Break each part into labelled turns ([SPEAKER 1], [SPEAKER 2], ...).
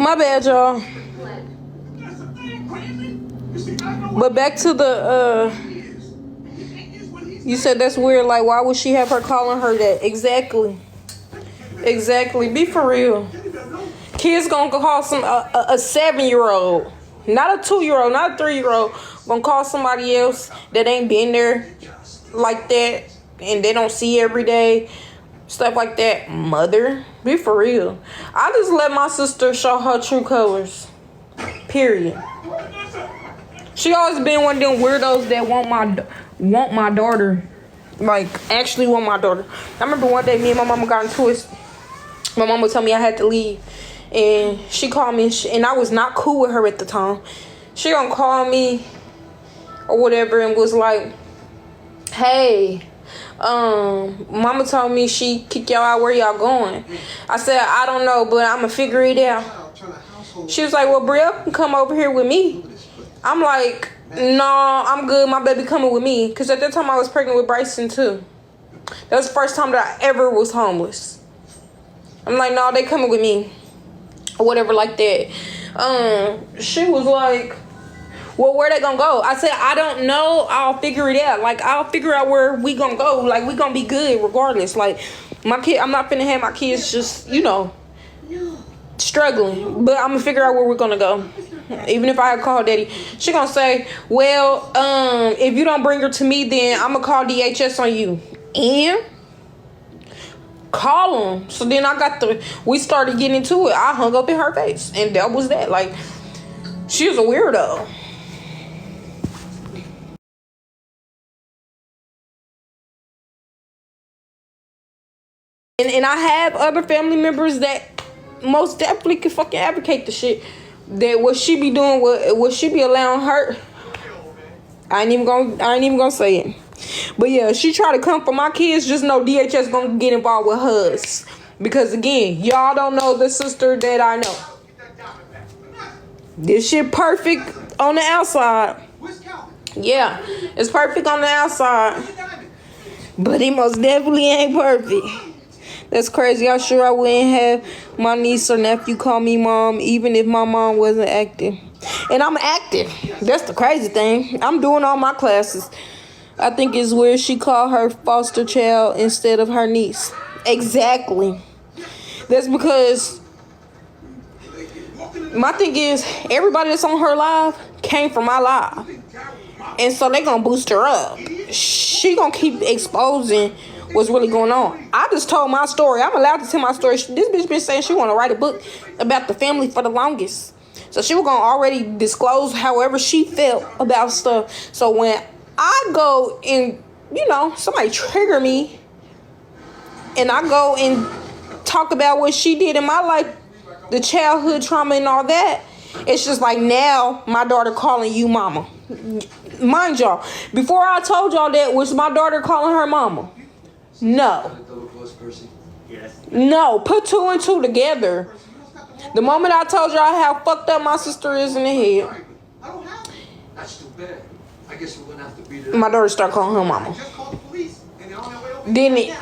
[SPEAKER 1] My bad, y'all. But back to the you said that's weird. Like, why would she have her calling her that? Exactly. Be for real. Kids gonna call a 7-year-old, not a 2-year-old, not a 3-year-old, gonna call somebody else that ain't been there like that and they don't see every day, stuff like that. Mother, be for real. I just let my sister show her true colors. Period. She always been one of them weirdos that want my daughter, like actually want my daughter. I remember one day me and my mama got into it. My mama told me I had to leave, and she called me, and I was not cool with her at the time. She gonna call me or whatever and was like, "Hey, mama told me she kick y'all out. Where y'all going?" I said, "I don't know, but I'ma figure it out." She was like, "Well, Bria can come over here with me." I'm like, "No, I'm good. My baby coming with me." Because at that time I was pregnant with Bryson too. That was the first time that I ever was homeless. I'm like, "No, they coming with me." Or whatever like that. She was like, "Well, where they gonna go?" I said, "I don't know. I'll figure it out. Like, I'll figure out where we gonna go. Like, we gonna be good regardless. Like, my kid, I'm not finna have my kids just, struggling. But I'm gonna figure out where we're gonna go. Even if I had called daddy." She gonna say, "Well, if you don't bring her to me, then I'm gonna call DHS on you." And call them. So then we started getting into it. I hung up in her face. And that was that. Like, she was a weirdo. And I have other family members that most definitely can fucking advocate the shit. That what she be doing, what she be allowing her. I ain't even gonna say it. But yeah, she try to come for my kids. Just know DHS gonna get involved with hers. Because again, y'all don't know the sister that I know. This shit perfect on the outside. Yeah, it's perfect on the outside. But it most definitely ain't perfect. That's crazy. I'm sure I wouldn't have my niece or nephew call me mom, even if my mom wasn't active. And I'm active. That's the crazy thing. I'm doing all my classes. I think it's weird she called her foster child instead of her niece. Exactly. That's because my thing is, everybody that's on her live came from my live. And so they gonna boost her up. She gonna keep exposing what's really going on. I just told my story. I'm allowed to tell my story. This bitch been saying she want to write a book about the family for the longest. So she was going to already disclose however she felt about stuff. So when I go and, somebody trigger me and I go and talk about what she did in my life, the childhood trauma and all that, it's just like now my daughter calling you mama. Mind y'all, before I told y'all that, was my daughter calling her mama? No. No, put 2 and 2 together. The moment I told y'all how fucked up my sister is in the head, my daughter started calling her mama. Then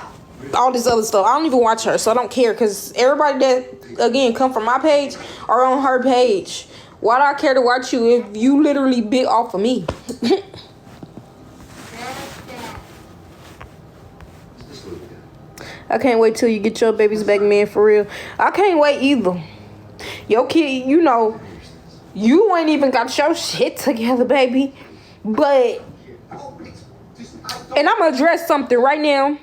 [SPEAKER 1] all this other stuff. I don't even watch her, so I don't care. Because everybody that, again, come from my page are on her page. Why do I care to watch you if you literally bit off of me? I can't wait till you get your babies back, man, for real. I can't wait either. Your kid, you ain't even got your shit together, baby. But, and I'm going to address something right now.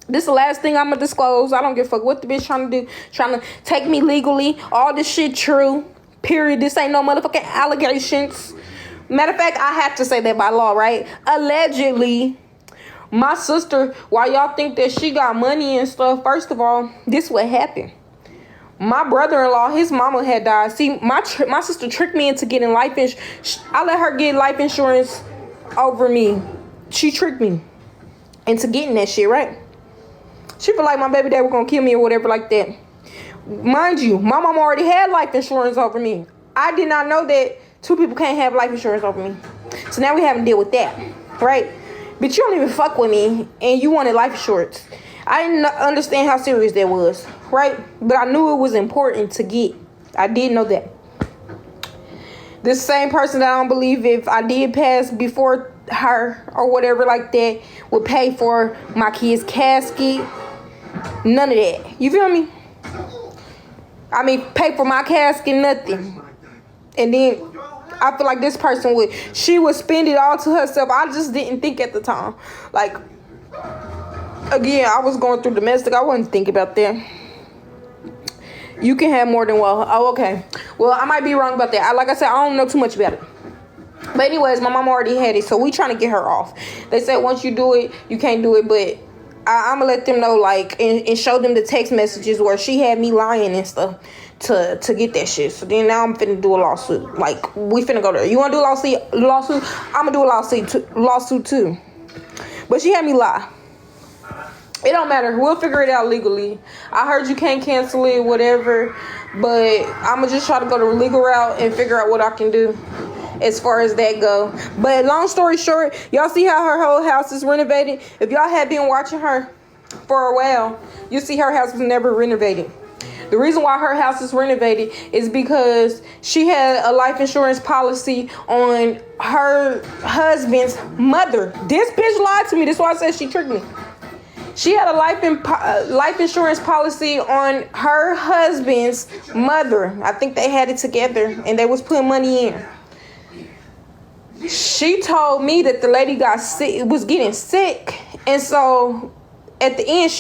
[SPEAKER 1] This is the last thing I'm going to disclose. I don't give a fuck what the bitch trying to do. Trying to take me legally. All this shit true. Period. This ain't no motherfucking allegations. Matter of fact, I have to say that by law, right? Allegedly, my sister, while y'all think that she got money and stuff, first of all, this what happened. My brother-in-law, his mama had died. See, my sister tricked me into getting life insurance. I let her get life insurance over me. She tricked me into getting that shit, right? She feel like my baby dad was gonna kill me or whatever like that. Mind you, my mom already had life insurance over me. I did not know that 2 people can't have life insurance over me. So now we having to deal with that, right? But you don't even fuck with me, and you wanted life insurance. I didn't understand how serious that was, right? But I knew it was important to get. I did know that. This same person that I don't believe if I did pass before her or whatever like that would pay for my kid's casket. None of that. You feel me? I mean, pay for my casket, nothing. And then I feel like this person would. She would spend it all to herself. I just didn't think at the time. Like, again, I was going through domestic. I wasn't thinking about that. You can have more than well. Oh, okay. Well, I might be wrong about that. Like I said, I don't know too much about it. But anyways, my mom already had it, so we trying to get her off. They said once you do it, you can't do it, but I'm gonna let them know, like, and show them the text messages where she had me lying and stuff to get that shit. So then now I'm finna do a lawsuit. Like, we finna go there. You wanna do a lawsuit? I'm gonna do a lawsuit too. But she had me lie. It don't matter. We'll figure it out legally. I heard you can't cancel it, whatever. But I'm gonna just try to go the legal route and figure out what I can do as far as that go. But long story short, y'all see how her whole house is renovated? If y'all have been watching her for a while, you see her house was never renovated. The reason why her house is renovated is because she had a life insurance policy on her husband's mother. This bitch lied to me. That's why I said she tricked me. She had a life insurance policy on her husband's mother. I think they had it together and they was putting money in. She told me that the lady got sick, was getting sick, and so at the end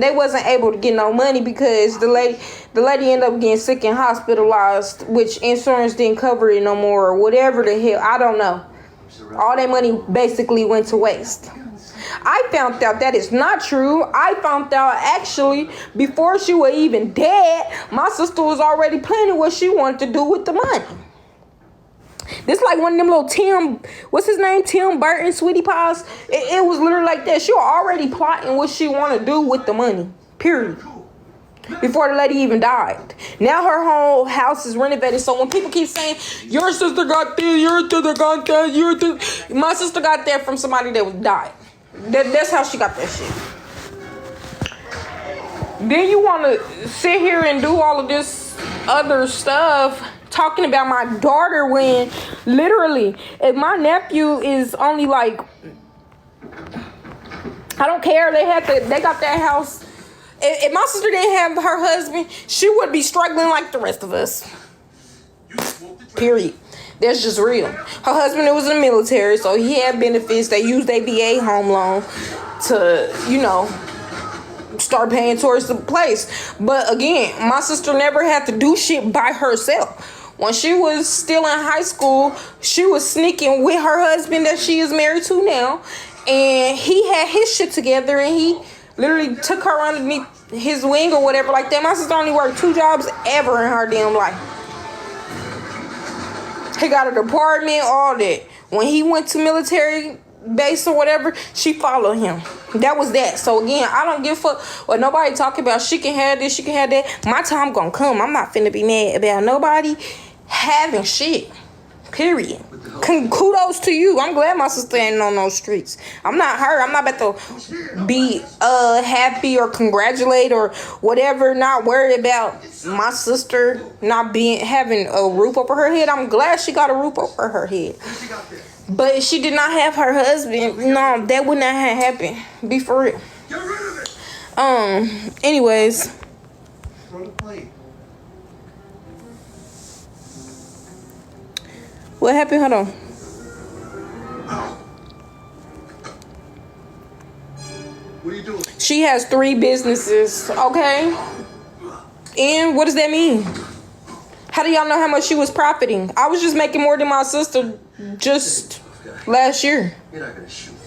[SPEAKER 1] they wasn't able to get no money because the lady ended up getting sick and hospitalized, which insurance didn't cover it no more or whatever the hell. I don't know. All that money basically went to waste. I found out that is not true. I found out actually before she was even dead, my sister was already planning what she wanted to do with the money. This like one of them little Tim Burton sweetie pies. It was literally like that. She was already plotting what she wanted to do with the money. Period. Before the lady even died. Now her whole house is renovated. So when people keep saying, your sister got this, your sister got that, my sister got that from somebody that was died. That's how she got that shit. Then you want to sit here and do all of this other stuff talking about my daughter when literally if my nephew is only like, I don't care, they got that house. If my sister didn't have her husband, she would be struggling like the rest of us. Period. That's just real. Her husband was in the military, so he had benefits. They used their VA home loan to, start paying towards the place. But again, my sister never had to do shit by herself. When she was still in high school, she was sneaking with her husband that she is married to now. And he had his shit together and he literally took her underneath his wing or whatever like that. My sister only worked 2 jobs ever in her damn life. He got an apartment, all that. When he went to military base or whatever, she followed him. That was that. So again, I don't give a fuck what nobody talking about. She can have this, she can have that. My time gonna come. I'm not finna be mad about nobody having shit. Period. Kudos to you. I'm glad my sister ain't on those streets. I'm not her. I'm not about to be happy or congratulate or whatever. Not worried about my sister not having a roof over her head. I'm glad she got a roof over her head. But if she did not have her husband, no, that would not have happened. Be for real. Anyways. What happened? Hold on. What are you doing? She has 3 businesses, okay? And what does that mean? How do y'all know how much she was profiting? I was just making more than my sister just last year. You're not gonna shoot me.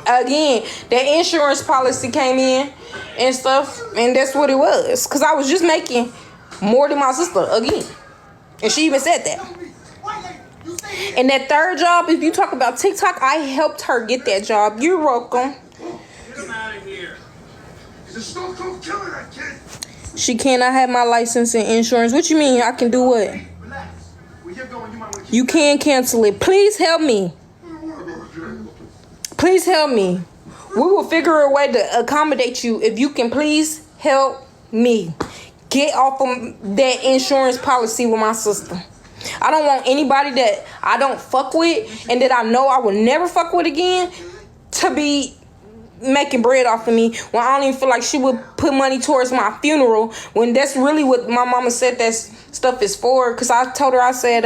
[SPEAKER 1] Again, that insurance policy came in and stuff, and that's what it was. Cause I was just making more than my sister again. And she even said that. And that 3rd job, if you talk about TikTok, I helped her get that job. You're welcome. Get him out of here. He's a stone cold killer, that kid. She cannot have my license and insurance. What you mean? I can do what? You can cancel it. Please help me. Please help me. We will figure a way to accommodate you if you can please help me. get off of that insurance policy with my sister. I don't want anybody that I don't fuck with and that I know I will never fuck with again to be making bread off of me when I don't even feel like she would put money towards my funeral, when that's really what my mama said that stuff is for. Because I told her, I said,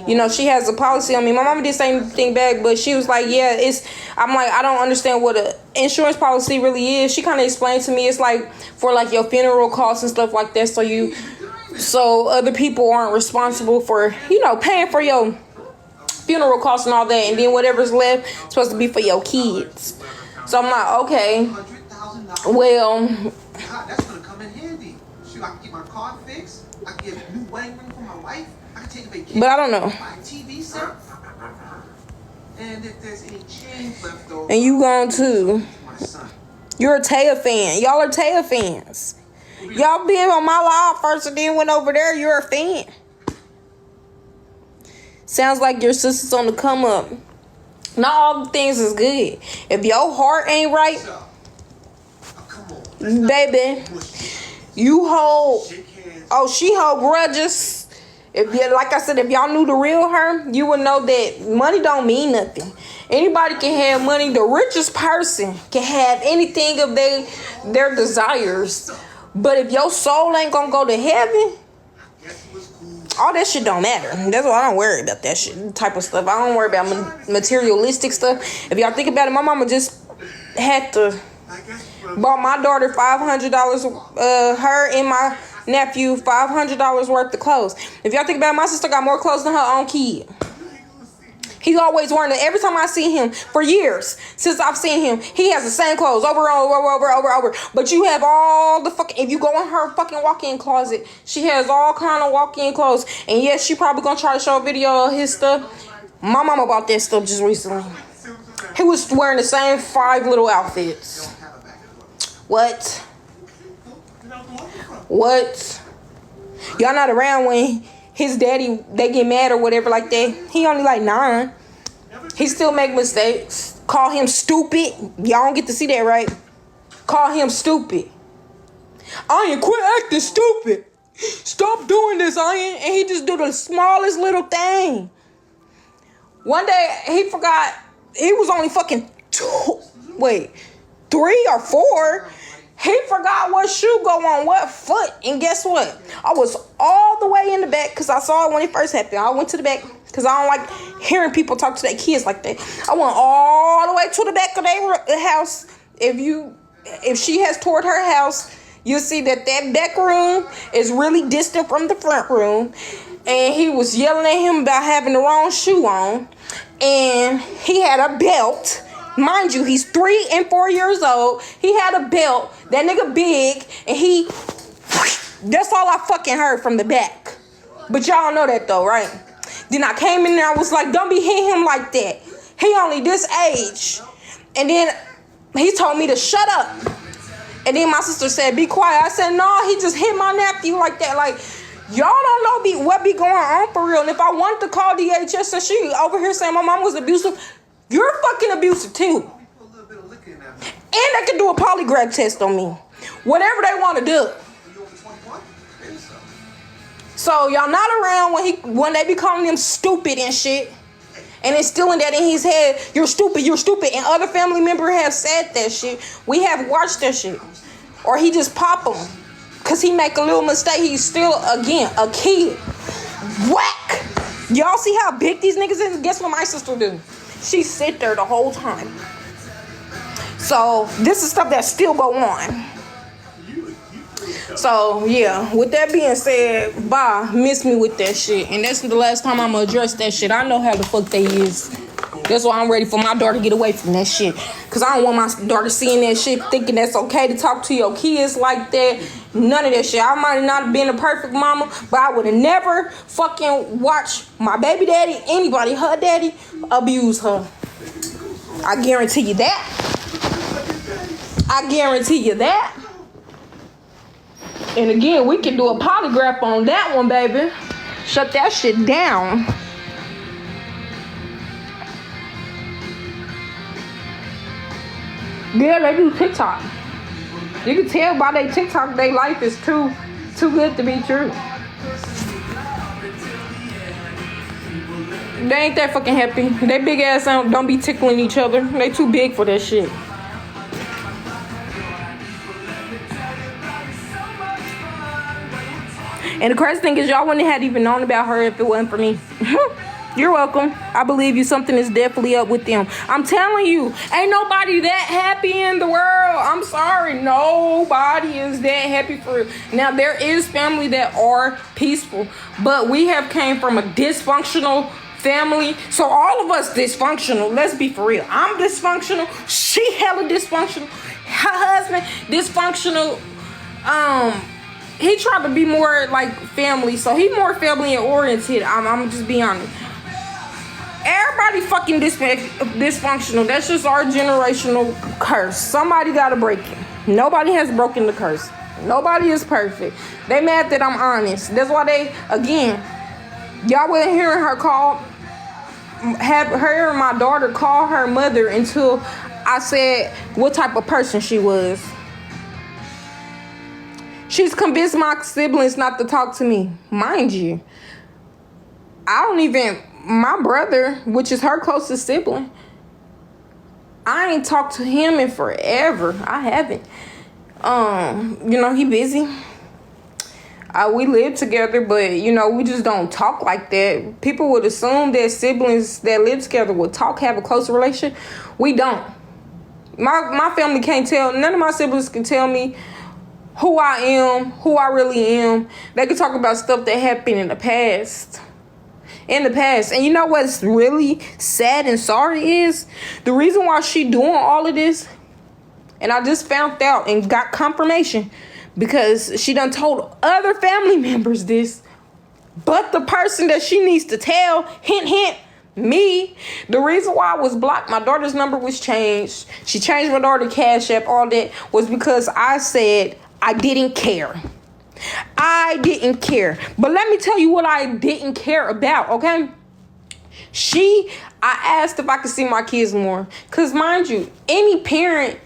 [SPEAKER 1] you know, she has a policy on me. My mama didn't say anything back, but she was like, yeah, I'm like, I don't understand what an insurance policy really is. She kind of explained to me, it's like for like your funeral costs and stuff like that, so other people aren't responsible for, you know, paying for your funeral costs and all that, and then whatever's left is supposed to be for your kids. So I'm like, okay, well,
[SPEAKER 2] that's gonna come in handy. Should I get my car fixed? I can get a new wedding ring for my wife. I can take a vacation.
[SPEAKER 1] But I don't know.
[SPEAKER 2] Buy a TV set. And if there's any change left over,
[SPEAKER 1] and you going too.
[SPEAKER 2] my son.
[SPEAKER 1] You're a Taya fan. Y'all are Taya fans. Y'all been on my live first and then went over there. You're a fan. Sounds like your sister's on the come up. Not all the things is good. If your heart ain't right, baby, you hold. Oh, she hold grudges. Like I said, if y'all knew the real her, you would know that money don't mean nothing. Anybody can have money. The richest person can have anything of their desires. But if your soul ain't gonna go to heaven, all that shit don't matter. That's why I don't worry about that shit type of stuff. I don't worry about materialistic stuff. If y'all think about it, my mama just had to bought my daughter $500. Her and my nephew $500 worth of clothes. If y'all think about it, my sister got more clothes than her own kid. He always wearing it. Every time I see him, for years since I've seen him, he has the same clothes over and over. But you have all the fucking, if you go in her fucking walk-in closet, she has all kind of walk-in clothes. And yes, she probably gonna try to show a video of his stuff. My mama bought that stuff just recently. He was wearing the same 5 little outfits. What? Y'all not around when his daddy, they get mad or whatever like that. He only like 9. He still make mistakes. Call him stupid. Y'all don't get to see that, right? Call him stupid. Ian, quit acting stupid. Stop doing this, Ian. And he just do the smallest little thing. One day, he forgot. He was only fucking 3 or 4. He forgot what shoe go on what foot. And guess what? I was all the way in the back because I saw it when it first happened. I went to the back because I don't like hearing people talk to their kids like that. I went all the way to the back of their house. If she has toured her house, you'll see that back room is really distant from the front room. And he was yelling at him about having the wrong shoe on. And he had a belt. Mind you, he's 3 and 4 years old. He had a belt. That nigga big. And that's all I fucking heard from the back. But y'all know that though, right? Then I came in there, I was like, don't be hitting him like that. He only this age. And then he told me to shut up. And then my sister said, be quiet. I said, no, he just hit my nephew like that. Like, y'all don't know what be going on for real. And if I wanted to call DHS and she over here saying my mom was abusive, you're fucking abusive too. And they can do a polygraph test on me. Whatever they want to do. So y'all not around when they be calling him stupid and shit. And instilling that in his head, you're stupid. And other family members have said that shit. We have watched that shit. Or he just pop him. Because he make a little mistake. He's still, again, a kid. Whack! Y'all see how big these niggas is? Guess what my sister do? She sit there the whole time. So, this is stuff that still go on. So, yeah. With that being said, bye. Miss me with that shit. And that's the last time I'm going to address that shit. I know how the fuck they is. That's why I'm ready for my daughter to get away from that shit. Because I don't want my daughter seeing that shit, thinking that's okay to talk to your kids like that. None of that shit. I might not have been a perfect mama, but I would have never fucking watched my baby daddy, anybody, her daddy, abuse her. I guarantee you that. And again, we can do a polygraph on that one, baby. Shut that shit down. Yeah, they do TikTok. You can tell by their TikTok, their life is too too good to be true. They ain't that fucking happy. They big ass don't be tickling each other. They too big for that shit. And the crazy thing is, y'all wouldn't have even known about her if it wasn't for me. You're welcome. I believe you. Something is definitely up with them. I'm telling you, ain't nobody that happy in the world. I'm sorry. Nobody is that happy for real. Now, there is family that are peaceful, but we have came from a dysfunctional family. So all of us dysfunctional. Let's be for real. I'm dysfunctional. She hella dysfunctional. Her husband dysfunctional. He tried to be more like family, so he more family oriented. I'm just be honest. Everybody fucking dysfunctional. That's just our generational curse. Somebody gotta break it. Nobody has broken the curse. Nobody is perfect. They mad that I'm honest. That's why they, again, y'all wasn't hearing her have her and my daughter call her mother until I said what type of person she was. She's convinced my siblings not to talk to me. Mind you, my brother, which is her closest sibling, I ain't talked to him in forever. I haven't. He busy. We live together, but, we just don't talk like that. People would assume that siblings that live together would talk, have a closer relation. We don't. My family can't tell. None of my siblings can tell me who I am, who I really am. They can talk about stuff that happened in the past. And you know what's really sad and sorry is? The reason why she doing all of this, and I just found out and got confirmation, because she done told other family members this, but the person that she needs to tell, hint, hint, me. The reason why I was blocked, my daughter's number was changed. She changed my daughter's Cash App, all that, was because I said I didn't care. I didn't care. But let me tell you what I didn't care about, okay? I asked if I could see my kids more. Because mind you, any parent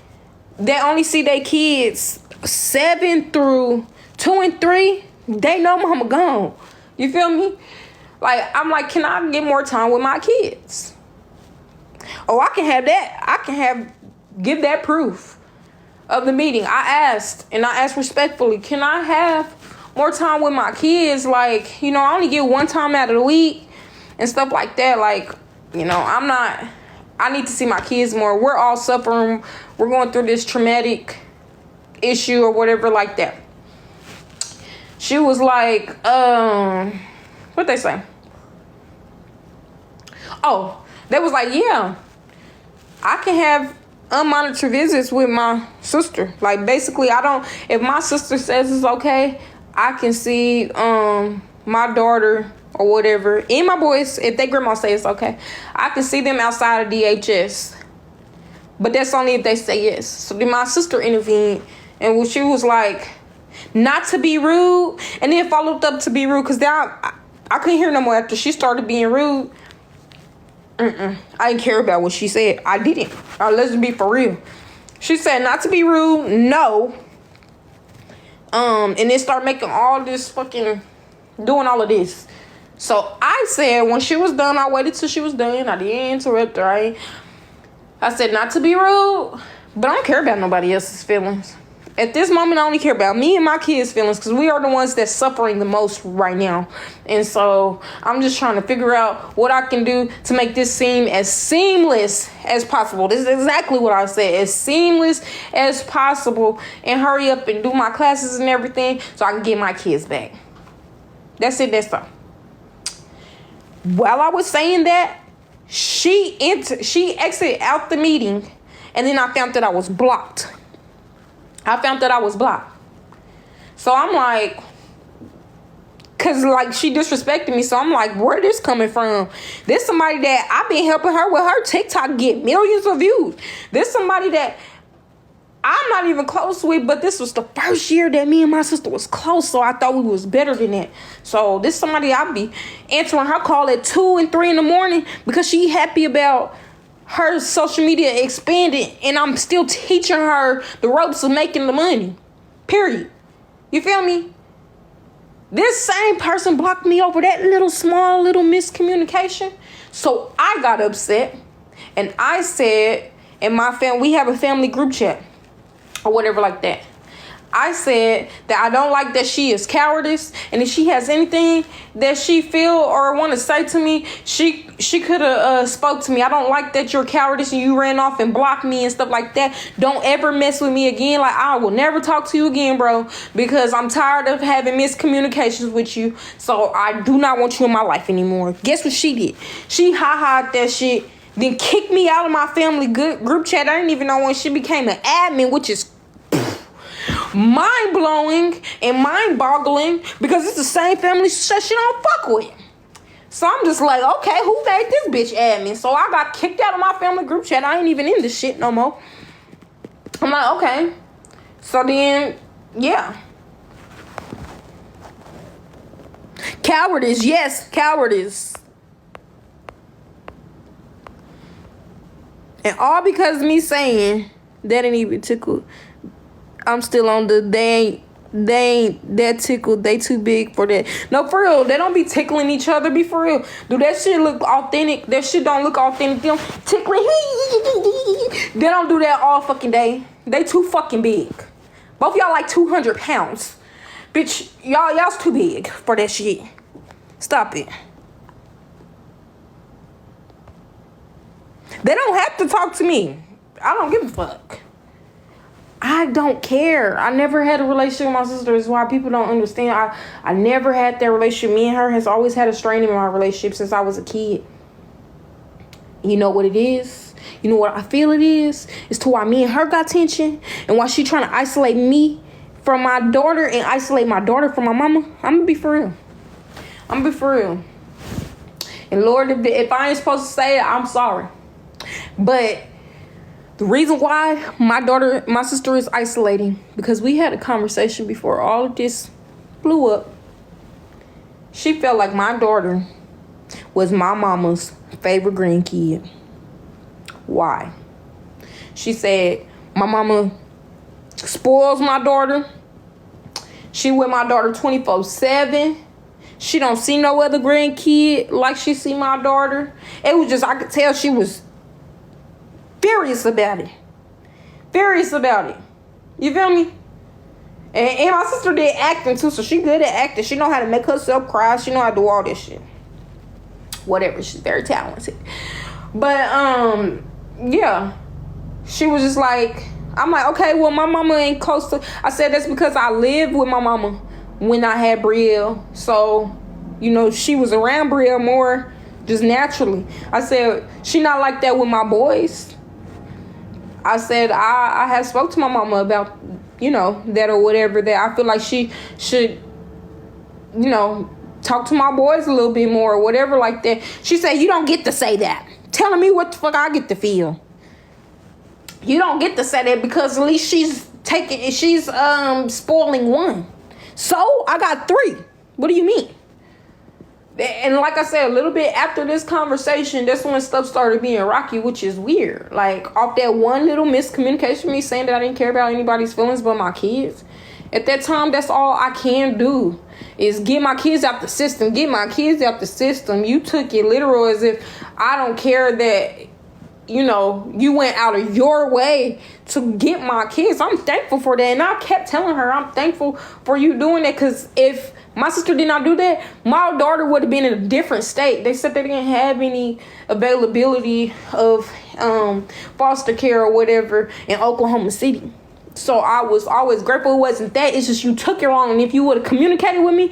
[SPEAKER 1] that only see their kids 7 through 2 and 3, they know mama gone. You feel me? I'm like, can I get more time with my kids? Oh, I can have that. I can give that proof of the meeting. I asked respectfully, can I have more time with my kids? I only get one time out of the week and stuff like that. I need to see my kids more. We're all suffering. We're going through this traumatic issue or whatever like that. She was like, what they say? Oh, they was like, yeah, I can have unmonitored visits with my sister. Basically, if my sister says it's okay, I can see my daughter or whatever, and my boys, if they grandma say it's okay, I can see them outside of DHS. But that's only if they say yes. So then my sister intervened, and she was like, not to be rude, and then followed up to be rude, because I couldn't hear no more after she started being rude. I didn't care about what she said. I didn't. Let's be for real. She said not to be rude, no. And then start making all this fucking, doing all of this. So I said, when she was done, I waited till she was done. I didn't interrupt her. I said not to be rude, but I don't care about nobody else's feelings. At this moment, I only care about me and my kids' feelings, because we are the ones that's suffering the most right now. And so I'm just trying to figure out what I can do to make this seem as seamless as possible. This is exactly what I said, as seamless as possible, and hurry up and do my classes and everything so I can get my kids back. That's it. That's all. While I was saying that, she exited out the meeting, and then I found that I was blocked. So I'm like, because she disrespected me. So I'm like, where this coming from? This somebody that I've been helping her with her TikTok get millions of views. This somebody that I'm not even close with, but this was the first year that me and my sister was close. So I thought we was better than that. So this somebody I'll be answering her call at 2 and 3 in the morning because she happy about her social media expanding, and I'm still teaching her the ropes of making the money. Period. You feel me? This same person blocked me over that little small little miscommunication. So I got upset and I said, in my family, we have a family group chat or whatever like that. I said that I don't like that she is cowardice, and if she has anything that she feel or want to say to me, she could have spoke to me. I don't like that you're cowardice and you ran off and blocked me and stuff like that. Don't ever mess with me again. Like, I will never talk to you again, bro, because I'm tired of having miscommunications with you. So I do not want you in my life anymore. Guess what she did? She ha-ha'd that shit, then kicked me out of my family group chat. I didn't even know when she became an admin, which is mind-blowing and mind-boggling, because it's the same family she don't fuck with. So I'm just like, okay, who made this bitch admin? So I got kicked out of my family group chat. I ain't even in this shit no more. I'm like, okay. So then, yeah. Cowardice, yes, cowardice. And all because of me saying that ain't even tickle. I'm still on the they ain't that tickled. They too big for that. No, for real. They don't be tickling each other. Be for real. Do that shit look authentic? That shit don't look authentic. Them tickling. They don't do that all fucking day. They too fucking big. Both y'all like 200 pounds. Bitch, y'all's too big for that shit. Stop it. They don't have to talk to me. I don't give a fuck. I don't care. I never had a relationship with my sister. Is why people don't understand. I never had that relationship. Me and her has always had a strain in my relationship since I was a kid. You know what it is? You know what I feel it is? It's to why me and her got tension, and why she trying to isolate me from my daughter and isolate my daughter from my mama. I'm gonna be for real. And Lord, if I ain't supposed to say it, I'm sorry. But the reason why my sister is isolating, because we had a conversation before all of this blew up. She felt like my daughter was my mama's favorite grandkid. Why? She said, my mama spoils my daughter. She with my daughter 24/7. She don't see no other grandkid like she see my daughter. It was just, I could tell she was furious about it. You feel me? And my sister did acting too, so she good at acting. She know how to make herself cry. She know how to do all this shit. Whatever, she's very talented. But yeah. She was just like, I'm like, okay, well, my mama ain't close to. I said that's because I lived with my mama when I had Brielle. So, you know, she was around Brielle more just naturally. I said, she not like that with my boys. I said, I have spoke to my mama about, you know, that or whatever, that I feel like she should, you know, talk to my boys a little bit more or whatever like that. She said, you don't get to say that. Telling me what the fuck I get to feel. You don't get to say that, because at least she's spoiling one. So I got 3. What do you mean? And like I said, a little bit after this conversation, that's when stuff started being rocky, which is weird. Like, off that one little miscommunication, me saying that I didn't care about anybody's feelings but my kids. At that time, that's all I can do, is get my kids out the system. You took it literal as if I don't care that, you know, you went out of your way to get my kids. I'm thankful for that. And I kept telling her, I'm thankful for you doing that, because if my sister did not do that, my daughter would have been in a different state. They said they didn't have any availability of foster care or whatever in Oklahoma City. So I was always grateful it wasn't that. It's just you took it wrong. And if you would have communicated with me,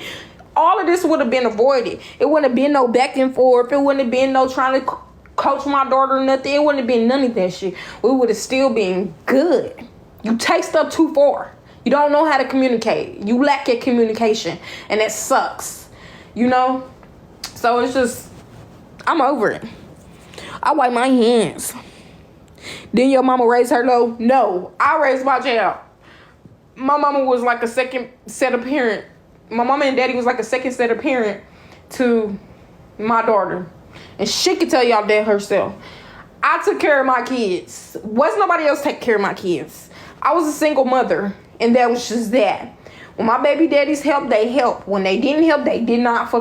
[SPEAKER 1] all of this would have been avoided. It wouldn't have been no back and forth. It wouldn't have been no trying to coach my daughter or nothing. It wouldn't have been none of that shit. We would have still been good. You take stuff too far. You don't know how to communicate. You lack your communication. And that sucks. You know? So it's just, I'm over it. I wipe my hands. Then your mama raised her low? No. I raised my child. My mama was like a second set of parent. My mama and daddy was like a second set of parent to my daughter. And she could tell y'all that herself. I took care of my kids. Wasn't nobody else take care of my kids. I was a single mother. And that was just that. When my baby daddies helped, they helped. When they didn't help, they did not fuck